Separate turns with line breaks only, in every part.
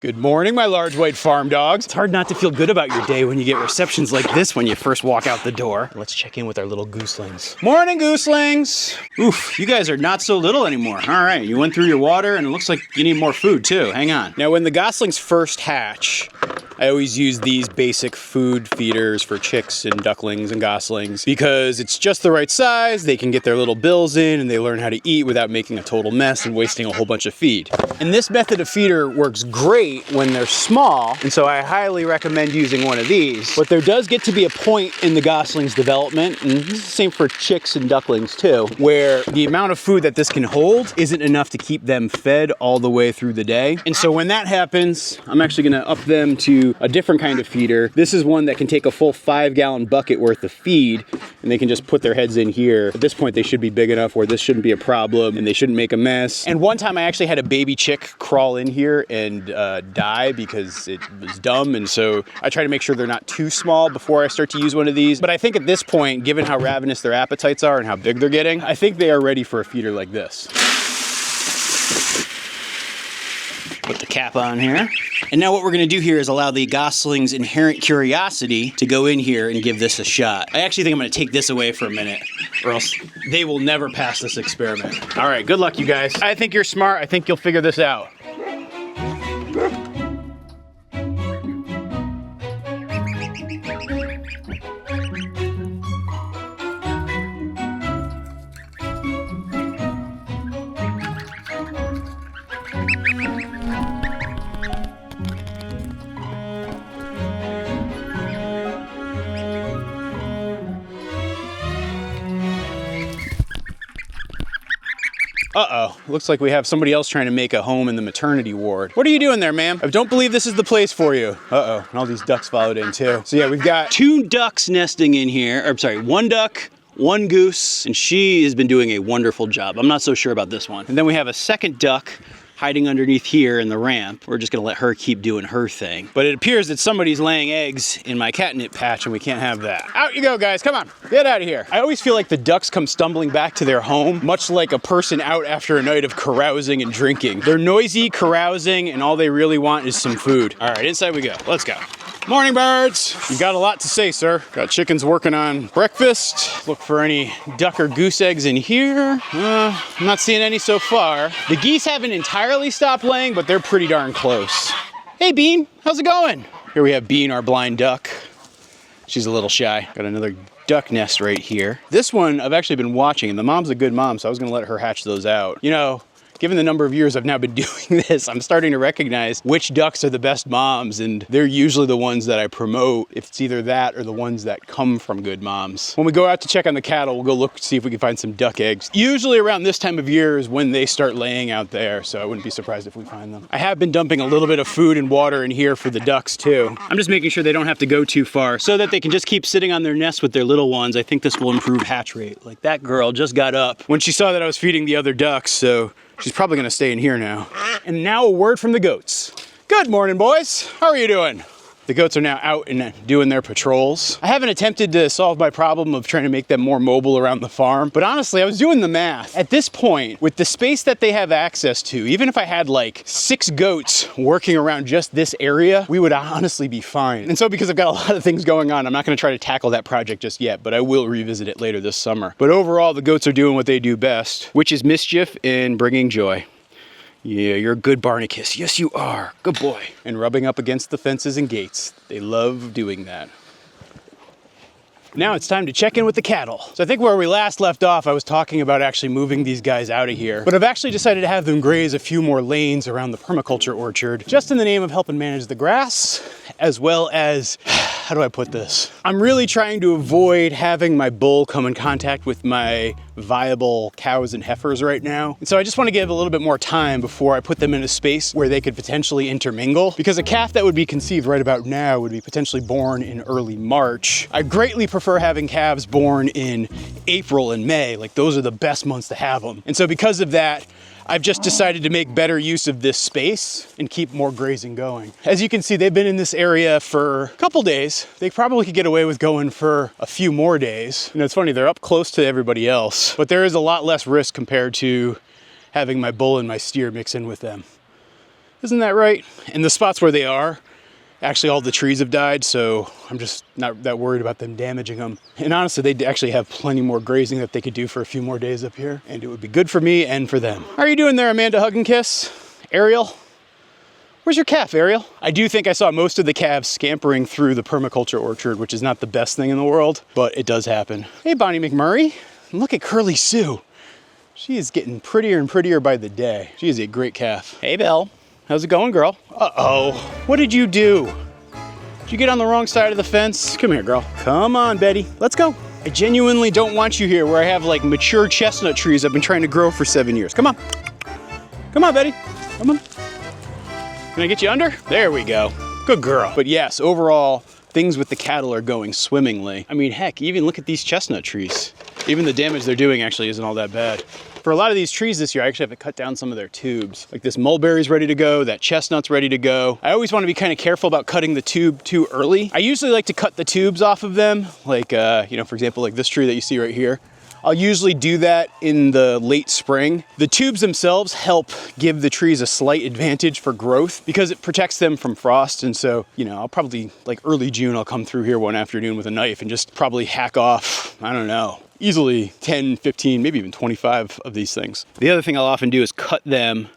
Good morning, my large white farm dogs. It's hard not to feel good about your day when you get receptions like this when you first walk out the door. Let's check in with our little goslings. Morning, goslings. Oof, you guys are not so little anymore. All right, you went through your water and it looks like you need more food too. Hang on. Now, when the goslings first hatch, I always use these basic food feeders for chicks and ducklings and goslings because it's just the right size, they can get their little bills in, and they learn how to eat without making a total mess and wasting a whole bunch of feed. And this method of feeder works great when they're small, and so I highly recommend using one of these. But there does get to be a point in the goslings' development, and this is the same for chicks and ducklings too, where the amount of food that this can hold isn't enough to keep them fed all the way through the day. And so when that happens, I'm actually gonna up them to a different kind of feeder. This is one that can take a full 5-gallon bucket worth of feed, and they can just put their heads in here. At this point, they should be big enough where this shouldn't be a problem, and they shouldn't make a mess. And one time I actually had a baby chick crawl in here and die because it was dumb, and so I try to make sure they're not too small before I start to use one of these. But I think at this point, given how ravenous their appetites are and how big they're getting, I think they are ready for a feeder like this. Put the cap on here. And now what we're gonna do here is allow the goslings' inherent curiosity to go in here and give this a shot. I actually think I'm gonna take this away for a minute, or else they will never pass this experiment. All right, good luck, you guys. I think you're smart. I think you'll figure this out. Uh-oh, looks like we have somebody else trying to make a home in the maternity ward. What are you doing there, ma'am? I don't believe this is the place for you. Uh-oh, and all these ducks followed in too. So yeah, we've got 2 ducks nesting in here, or I'm sorry, 1 duck, 1 goose, and she has been doing a wonderful job. I'm not so sure about this one. And then we have a second duck hiding underneath here in the ramp. We're just gonna let her keep doing her thing. But it appears that somebody's laying eggs in my catnip patch and we can't have that. Out you go, guys, come on, get out of here. I always feel like the ducks come stumbling back to their home, much like a person out after a night of carousing and drinking. They're noisy, carousing, and all they really want is some food. All right, inside we go, let's go. Morning, birds. You got a lot to say, sir. Got chickens working on breakfast. Look for any duck or goose eggs in here. I'm not seeing any so far. The geese haven't entirely stopped laying, but they're pretty darn close. Hey, Bean, how's it going? Here we have Bean, our blind duck. She's a little shy. Got another duck nest right here. This one I've actually been watching, and the mom's a good mom, so I was gonna let her hatch those out. You know, given the number of years I've now been doing this, I'm starting to recognize which ducks are the best moms, and they're usually the ones that I promote if it's either that or the ones that come from good moms. When we go out to check on the cattle, we'll go look, see if we can find some duck eggs. Usually around this time of year is when they start laying out there, so I wouldn't be surprised if we find them. I have been dumping a little bit of food and water in here for the ducks too. I'm just making sure they don't have to go too far so that they can just keep sitting on their nest with their little ones. I think this will improve hatch rate. Like that girl just got up when she saw that I was feeding the other ducks, so she's probably gonna stay in here now. And now a word from the goats. Good morning, boys. How are you doing? The goats are now out and doing their patrols. I haven't attempted to solve my problem of trying to make them more mobile around the farm, but honestly, I was doing the math. At this point, with the space that they have access to, even if I had like 6 goats working around just this area, we would honestly be fine. And so because I've got a lot of things going on, I'm not gonna try to tackle that project just yet, but I will revisit it later this summer. But overall, the goats are doing what they do best, which is mischief and bringing joy. Yeah, you're a good Barnacus. Yes, you are. Good boy. And rubbing up against the fences and gates. They love doing that. Now it's time to check in with the cattle. So I think where we last left off, I was talking about actually moving these guys out of here, but I've actually decided to have them graze a few more lanes around the permaculture orchard, just in the name of helping manage the grass, as well as, how do I put this? I'm really trying to avoid having my bull come in contact with my viable cows and heifers right now. And so I just want to give a little bit more time before I put them in a space where they could potentially intermingle, because a calf that would be conceived right about now would be potentially born in early March. I greatly prefer having calves born in April and May. Like, those are the best months to have them. And so because of that, I've just decided to make better use of this space and keep more grazing going. As you can see, they've been in this area for a couple days. They probably could get away with going for a few more days. You know, it's funny, they're up close to everybody else, but there is a lot less risk compared to having my bull and my steer mix in with them. Isn't that right? And the spots where they are, actually all the trees have died, so I'm just not that worried about them damaging them. And honestly, they actually have plenty more grazing that they could do for a few more days up here, and it would be good for me and for them. How are you doing there, Amanda Hug and Kiss? Ariel? Where's your calf, Ariel? I do think I saw most of the calves scampering through the permaculture orchard, which is not the best thing in the world, but it does happen. Hey, Bonnie McMurray. And look at Curly Sue. She is getting prettier and prettier by the day. She is a great calf. Hey, Belle. How's it going, girl? Uh-oh. What did you do? Did you get on the wrong side of the fence? Come here, girl. Come on, Betty. Let's go. I genuinely don't want you here where I have like mature chestnut trees I've been trying to grow for 7 years. Come on. Come on, Betty. Come on. Can I get you under? There we go. Good girl. But yes, overall, things with the cattle are going swimmingly. I mean, heck, even look at these chestnut trees. Even the damage they're doing actually isn't all that bad. For a lot of these trees this year, I actually have to cut down some of their tubes. Like this mulberry's ready to go, that chestnut's ready to go. I always want to be kind of careful about cutting the tube too early. I usually like to cut the tubes off of them. Like, you know, for example, like this tree that you see right here. I'll usually do that in the late spring. The tubes themselves help give the trees a slight advantage for growth because it protects them from frost. And so, you know, I'll probably, like early June, I'll come through here one afternoon with a knife and just probably hack off, I don't know, easily 10, 15, maybe even 25 of these things. The other thing I'll often do is cut them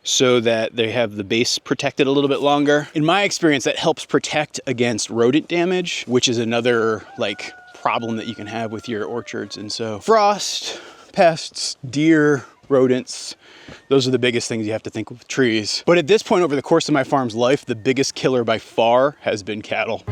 so that they have the base protected a little bit longer. In my experience, that helps protect against rodent damage, which is another like problem that you can have with your orchards. And so frost, pests, deer, rodents, those are the biggest things you have to think with trees. But at this point over the course of my farm's life, the biggest killer by far has been cattle.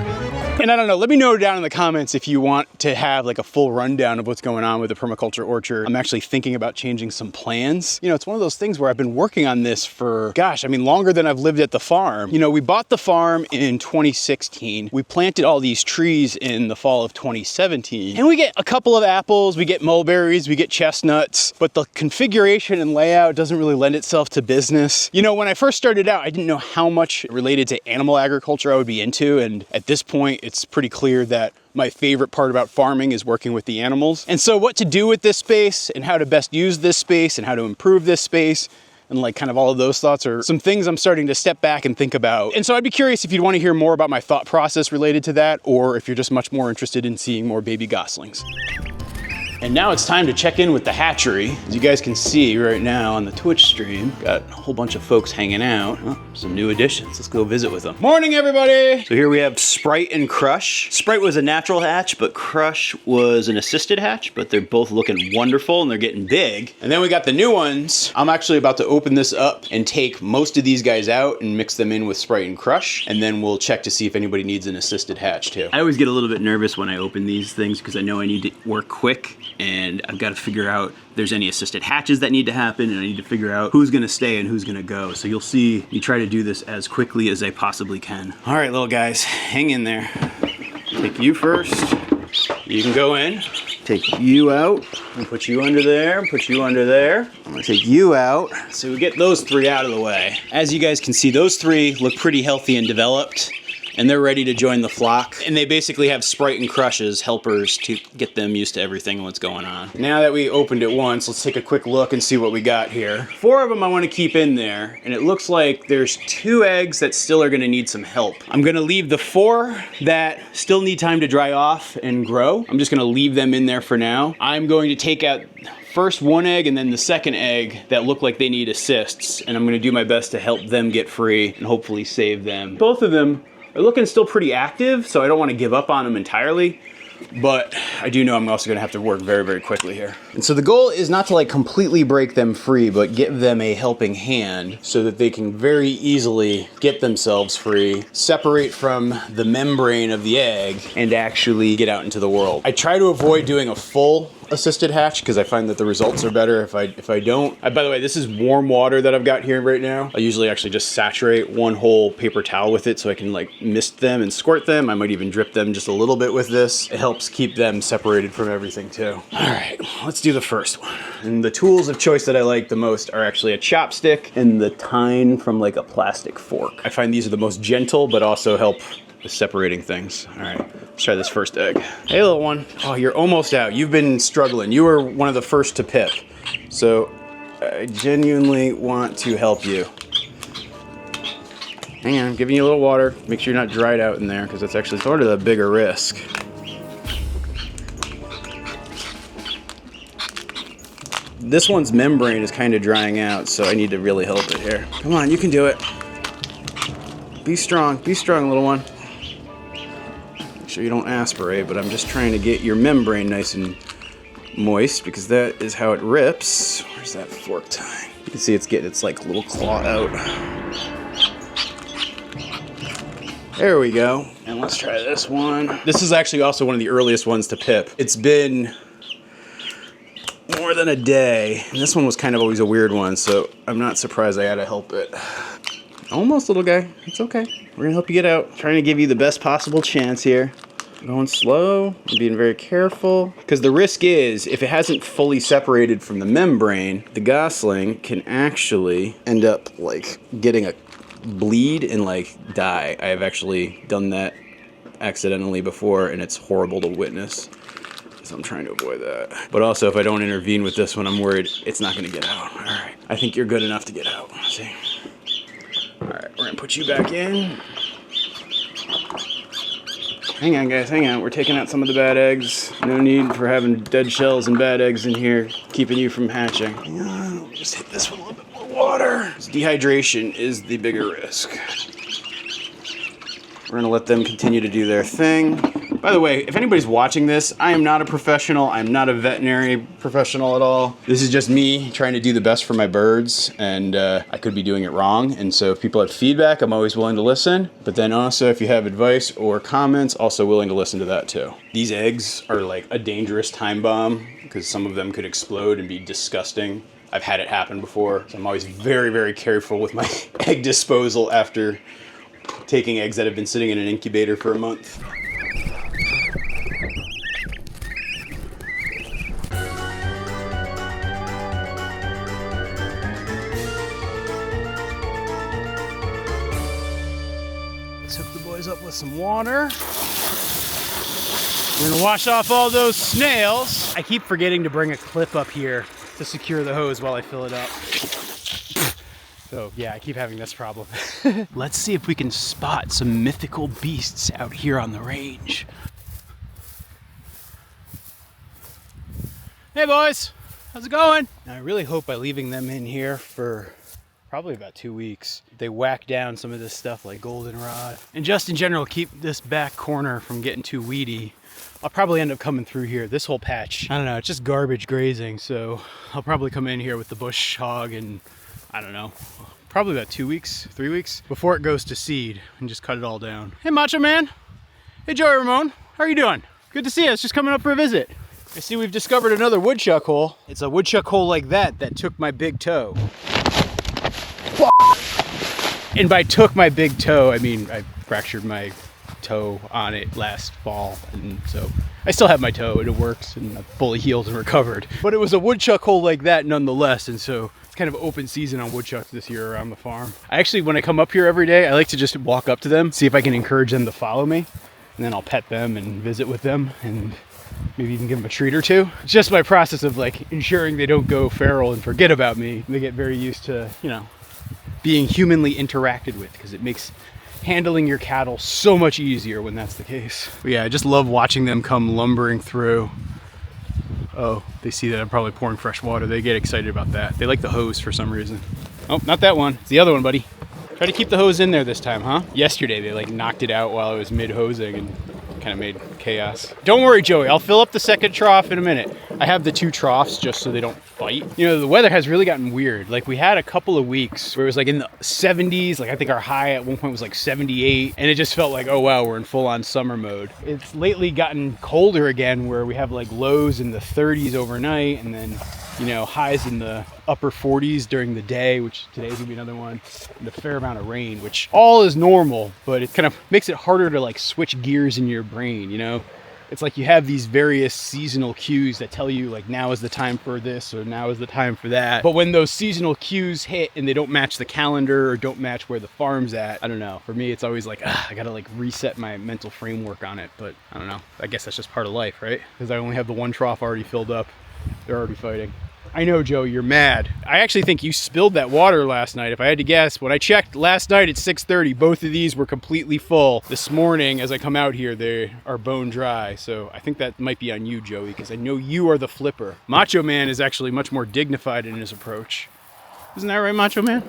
And I don't know, let me know down in the comments if you want to have like a full rundown of what's going on with the permaculture orchard. I'm actually thinking about changing some plans. You know, it's one of those things where I've been working on this for, gosh, I mean, longer than I've lived at the farm. You know, we bought the farm in 2016. We planted all these trees in the fall of 2017. And we get a couple of apples, we get mulberries, we get chestnuts, but the configuration and layout doesn't really lend itself to business. You know, when I first started out, I didn't know how much related to animal agriculture I would be into. And at this point, it's pretty clear that my favorite part about farming is working with the animals. And so what to do with this space and how to best use this space and how to improve this space and like kind of all of those thoughts are some things I'm starting to step back and think about. And so I'd be curious if you'd want to hear more about my thought process related to that, or if you're just much more interested in seeing more baby goslings. And now it's time to check in with the hatchery. As you guys can see right now on the Twitch stream, got a whole bunch of folks hanging out. Oh, some new additions. Let's go visit with them. Morning, everybody. So here we have Sprite and Crush. Sprite was a natural hatch, but Crush was an assisted hatch, but they're both looking wonderful and they're getting big. And then we got the new ones. I'm actually about to open this up and take most of these guys out and mix them in with Sprite and Crush. And then we'll check to see if anybody needs an assisted hatch too. I always get a little bit nervous when I open these things because I know I need to work quick. And I've got to figure out if there's any assisted hatches that need to happen, and I need to figure out who's gonna stay and who's gonna go. So you'll see me try to do this as quickly as I possibly can. All right, little guys, hang in there. Take you first. You can go in. Take you out and put you under there, put you under there. I'm gonna take you out. So we get those three out of the way. As you guys can see, those three look pretty healthy and developed. And they're ready to join the flock. And they basically have Sprite and Crush as helpers to get them used to everything and what's going on. Now that we opened it once, let's take a quick look and see what we got here. 4 of them I want to keep in there, and it looks like there's 2 eggs that still are gonna need some help. I'm gonna leave the 4 that still need time to dry off and grow. I'm just gonna leave them in there for now. I'm going to take out first 1 egg and then the second egg that look like they need assists, and I'm gonna do my best to help them get free and hopefully save them. Both of them are looking still pretty active, so I don't want to give up on them entirely, but I do know I'm also gonna have to work very, very quickly here. And so the goal is not to like completely break them free, but give them a helping hand so that they can very easily get themselves free, separate from the membrane of the egg, and actually get out into the world. I try to avoid doing a full assisted hatch because I find that the results are better if I don't. By the way, this is warm water that I've got here right now. I usually actually just saturate one whole paper towel with it so I can like mist them and squirt them. I might even drip them just a little bit with this. It helps keep them separated from everything too. All right, let's do the first one. And the tools of choice that I like the most are actually a chopstick and the tine from like a plastic fork. I find these are the most gentle, but also help with separating things. All right, let's try this first egg. Hey, little one. Oh, you're almost out. You've been struggling. You were one of the first to pip. So I genuinely want to help you. Hang on, giving you a little water. Make sure you're not dried out in there, because that's actually sort of the bigger risk. This one's membrane is kind of drying out, so I need to really help it here. Come on, you can do it. Be strong, little one. Make sure you don't aspirate, but I'm just trying to get your membrane nice and moist, because that is how it rips. Where's that fork tine? You can see it's getting its like little claw out. There we go. And let's try this one. This is actually also one of the earliest ones to pip. It's been more than a day. And this one was kind of always a weird one, so I'm not surprised I had to help it. Almost, little guy. It's okay. We're gonna help you get out. Trying to give you the best possible chance here. Going slow, and being very careful. Because the risk is, if it hasn't fully separated from the membrane, the gosling can actually end up like getting a bleed and like die. I have actually done that accidentally before, and it's horrible to witness. So I'm trying to avoid that. But also, if I don't intervene with this one, I'm worried it's not gonna get out. All right, I think you're good enough to get out. Let's see. All right, we're gonna put you back in. Hang on, guys, hang on. We're taking out some of the bad eggs. No need for having dead shells and bad eggs in here, keeping you from hatching. Hang on, let me just hit this with a little bit more water. Dehydration is the bigger risk. We're gonna let them continue to do their thing. By the way, if anybody's watching this, I am not a professional. I'm not a veterinary professional at all. This is just me trying to do the best for my birds, and I could be doing it wrong. And so if people have feedback, I'm always willing to listen. But then also if you have advice or comments, also willing to listen to that too. These eggs are like a dangerous time bomb, because some of them could explode and be disgusting. I've had it happen before, so I'm always very, very careful with my egg disposal after taking eggs that have been sitting in an incubator for a month. Let's hook the boys up with some water. We're gonna wash off all those snails. I keep forgetting to bring a clip up here to secure the hose while I fill it up. So yeah, I keep having this problem. Let's see if we can spot some mythical beasts out here on the range. Hey boys, how's it going? Now, I really hope by leaving them in here for probably about 2 weeks, they whack down some of this stuff like goldenrod. And just in general, keep this back corner from getting too weedy. I'll probably end up coming through here. This whole patch, I don't know, it's just garbage grazing. So I'll probably come in here with the bush hog and I don't know, probably about 2 weeks, 3 weeks before it goes to seed and just cut it all down. Hey Macho Man. Hey Joey Ramon, how are you doing? Good to see us, just coming up for a visit. I see we've discovered another woodchuck hole. It's a woodchuck hole like that took my big toe. And by took my big toe, I mean I fractured my toe on it last fall, and so I still have my toe and it works and I'm fully healed and recovered. But it was a woodchuck hole like that nonetheless, and so it's kind of open season on woodchucks this year around the farm. I actually, when I come up here every day, I like to just walk up to them, see if I can encourage them to follow me, and then I'll pet them and visit with them and maybe even give them a treat or two. It's just my process of like ensuring they don't go feral and forget about me. They get very used to, you know, being humanly interacted with, because it makes handling your cattle so much easier when that's the case. But yeah, I just love watching them come lumbering through. Oh, they see that I'm probably pouring fresh water. They get excited about that. They like the hose for some reason. Oh, not that one. It's the other one, buddy. Try to keep the hose in there this time, huh? Yesterday, they like knocked it out while I was mid-hosing and kind of made chaos. Don't worry, Joey. I'll fill up the second trough in a minute. I have the 2 troughs just so they don't fight. You know, the weather has really gotten weird. Like, we had a couple of weeks where it was like in the 70s. Like, I think our high at one point was like 78. And it just felt like, oh, wow, we're in full-on summer mode. It's lately gotten colder again, where we have like lows in the 30s overnight, and then, you know, highs in the upper 40s during the day, which today's gonna be another one, and a fair amount of rain, which all is normal, but it kind of makes it harder to like switch gears in your brain, you know? It's like you have these various seasonal cues that tell you like now is the time for this or now is the time for that. But when those seasonal cues hit and they don't match the calendar or don't match where the farm's at, I don't know. For me, it's always like, I gotta like reset my mental framework on it. But I don't know. I guess that's just part of life, right? Because I only have the 1 trough already filled up. They're already fighting. I know, Joe, you're mad. I actually think you spilled that water last night. If I had to guess, when I checked last night at 6:30, both of these were completely full. This morning, as I come out here, they are bone dry. So I think that might be on you, Joey, because I know you are the flipper. Macho Man is actually much more dignified in his approach. Isn't that right, Macho Man?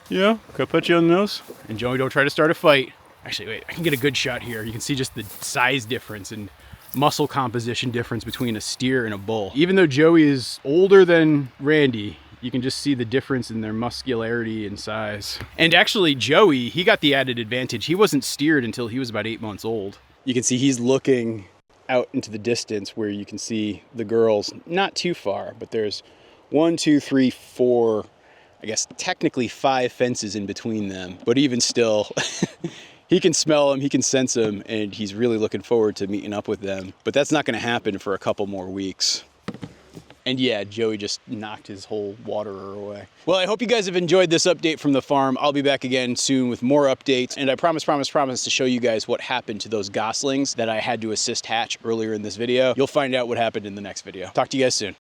Yeah, can I put you on the nose? And Joey, don't try to start a fight. Actually, wait, I can get a good shot here. You can see just the size difference and muscle composition difference between a steer and a bull. Even though Joey is older than Randy, you can just see the difference in their muscularity and size. And actually, Joey, he got the added advantage. He wasn't steered until he was about 8 months old. You can see he's looking out into the distance where you can see the girls not too far, but there's 1, 2, 3, 4, I guess technically 5 fences in between them. But even still, he can smell them, he can sense them, and he's really looking forward to meeting up with them. But that's not gonna happen for a couple more weeks. And yeah, Joey just knocked his whole waterer away. Well, I hope you guys have enjoyed this update from the farm. I'll be back again soon with more updates. And I promise to show you guys what happened to those goslings that I had to assist hatch earlier in this video. You'll find out what happened in the next video. Talk to you guys soon.